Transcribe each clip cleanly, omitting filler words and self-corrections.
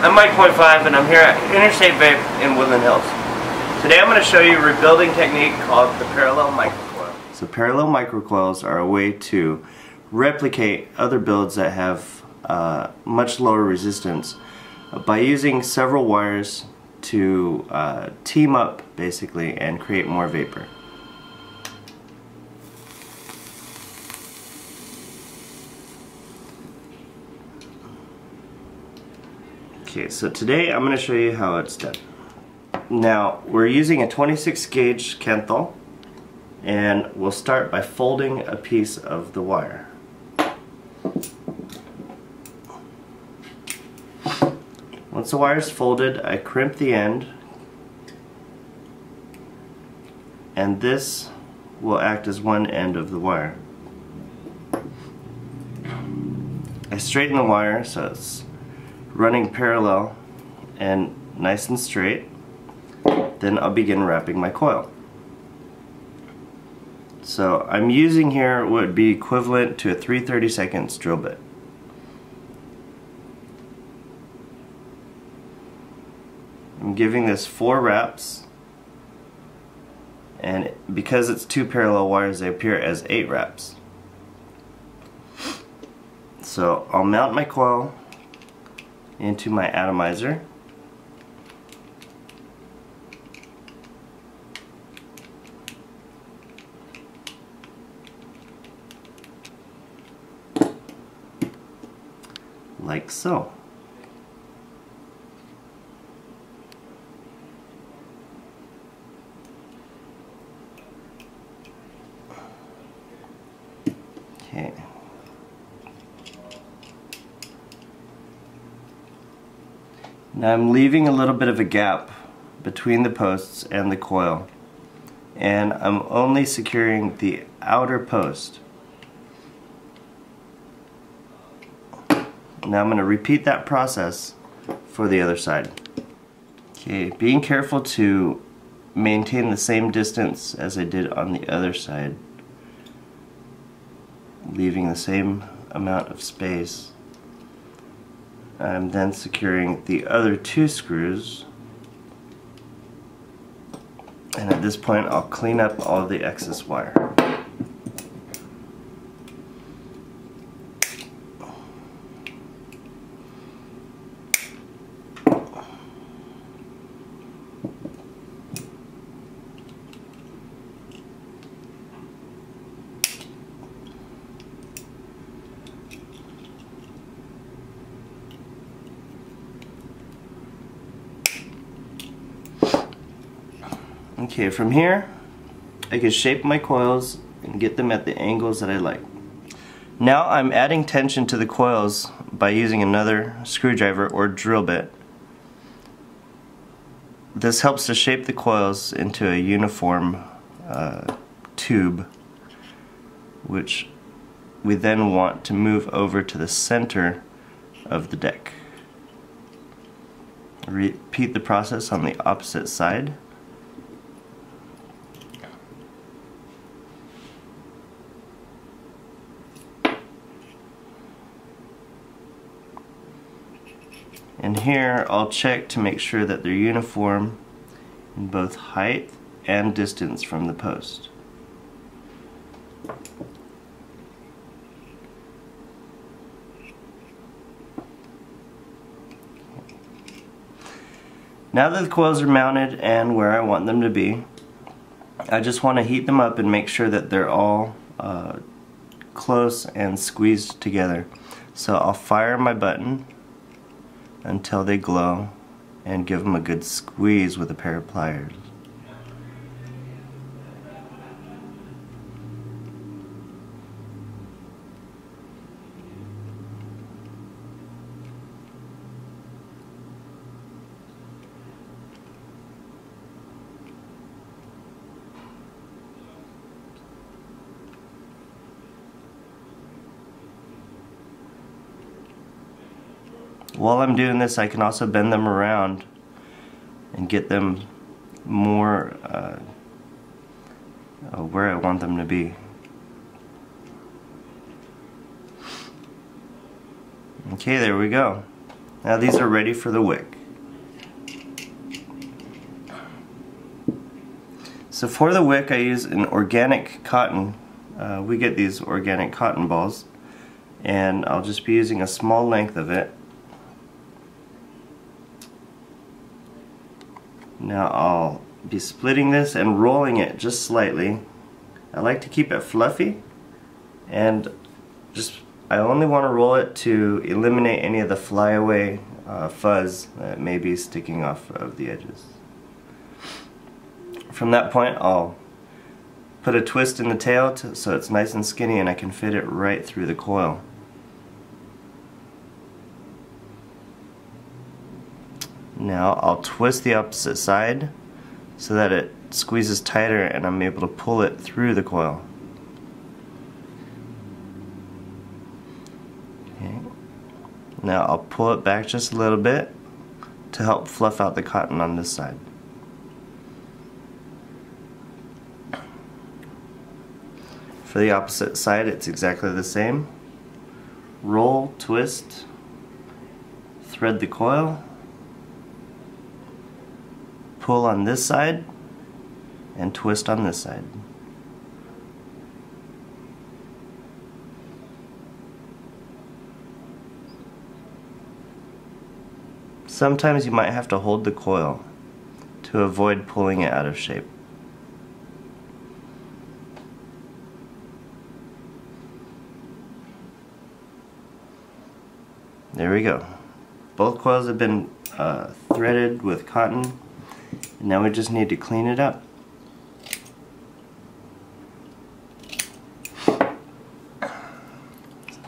I'm Mike.5 and I'm here at Interstate Vape in Woodland Hills. Today I'm going to show you a rebuilding technique called the parallel microcoil. So parallel microcoils are a way to replicate other builds that have much lower resistance by using several wires to team up basically and create more vapor. Okay, so today I'm going to show you how it's done. Now, we're using a 26 gauge Kenthal, and we'll start by folding a piece of the wire. Once the wire is folded, I crimp the end, and this will act as one end of the wire. I straighten the wire so it's running parallel and nice and straight. Then I'll begin wrapping my coil. So I'm using here what would be equivalent to a 3/32 drill bit. I'm giving this 4 wraps, and because it's 2 parallel wires, they appear as 8 wraps. So I'll mount my coil into my atomizer. Like so. Okay. Now I'm leaving a little bit of a gap between the posts and the coil, and I'm only securing the outer post. Now I'm going to repeat that process for the other side. Okay, being careful to maintain the same distance as I did on the other side, leaving the same amount of space. I'm then securing the other 2 screws, and at this point I'll clean up all the excess wire. Okay, from here I can shape my coils and get them at the angles that I like. Now I'm adding tension to the coils by using another screwdriver or drill bit. This helps to shape the coils into a uniform tube, which we then want to move over to the center of the deck. Repeat the process on the opposite side. And here I'll check to make sure that they're uniform in both height and distance from the post. Now that the coils are mounted and where I want them to be, I just want to heat them up and make sure that they're all close and squeezed together. So I'll fire my button until they glow and give them a good squeeze with a pair of pliers. While I'm doing this, I can also bend them around and get them more where I want them to be. Okay, there we go. Now these are ready for the wick. So for the wick I use an organic cotton. We get these organic cotton balls, and I'll just be using a small length of it. Now I'll be splitting this and rolling it just slightly. I like to keep it fluffy, and I only want to roll it to eliminate any of the flyaway fuzz that may be sticking off of the edges. From that point I'll put a twist in the tail so it's nice and skinny and I can fit it right through the coil. Now I'll twist the opposite side so that it squeezes tighter and I'm able to pull it through the coil. Okay. Now I'll pull it back just a little bit to help fluff out the cotton on this side. For the opposite side it's exactly the same. Roll, twist, thread the coil, pull on this side, and twist on this side. Sometimes you might have to hold the coil to avoid pulling it out of shape. There we go. Both coils have been threaded with cotton, and now we just need to clean it up.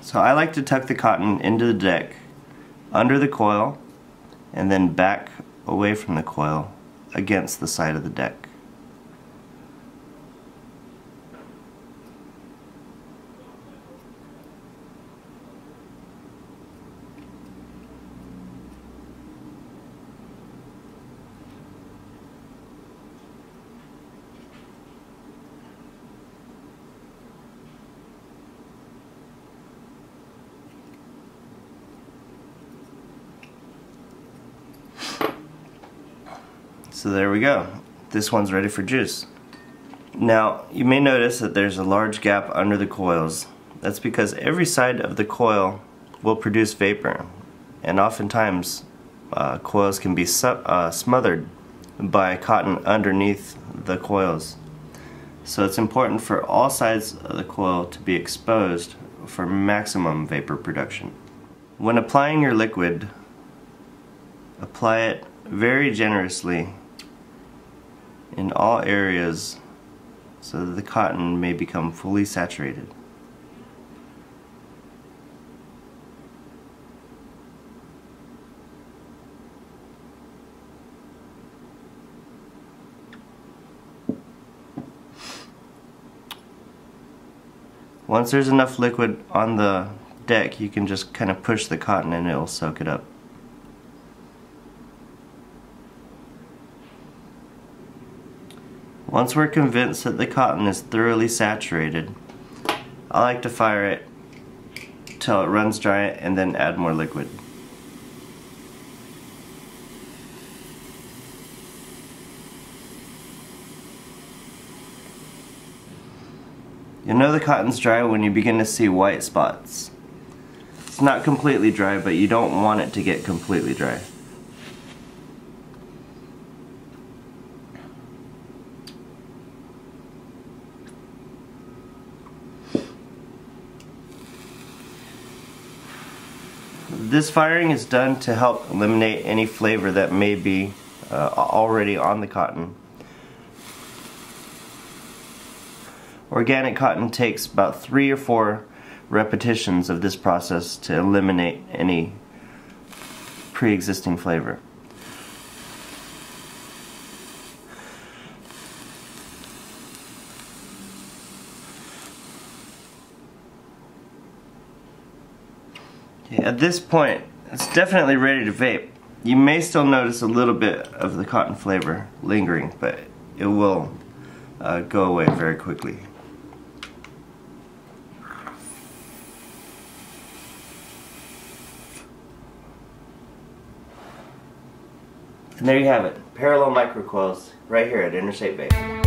So I like to tuck the cotton into the deck, under the coil, and then back away from the coil against the side of the deck. So there we go. This one's ready for juice. Now you may notice that there's a large gap under the coils. That's because every side of the coil will produce vapor, and oftentimes coils can be smothered by cotton underneath the coils. So it's important for all sides of the coil to be exposed for maximum vapor production. When applying your liquid, apply it very generously in all areas so that the cotton may become fully saturated. Once there's enough liquid on the deck, you can just kind of push the cotton and it'll soak it up. Once we're convinced that the cotton is thoroughly saturated, I like to fire it till it runs dry and then add more liquid. You'll know the cotton's dry when you begin to see white spots. It's not completely dry, but you don't want it to get completely dry. This firing is done to help eliminate any flavor that may be already on the cotton. Organic cotton takes about 3 or 4 repetitions of this process to eliminate any pre-existing flavor. At this point, it's definitely ready to vape. You may still notice a little bit of the cotton flavor lingering, but it will go away very quickly. And there you have it, parallel microcoils right here at Interstate Vape.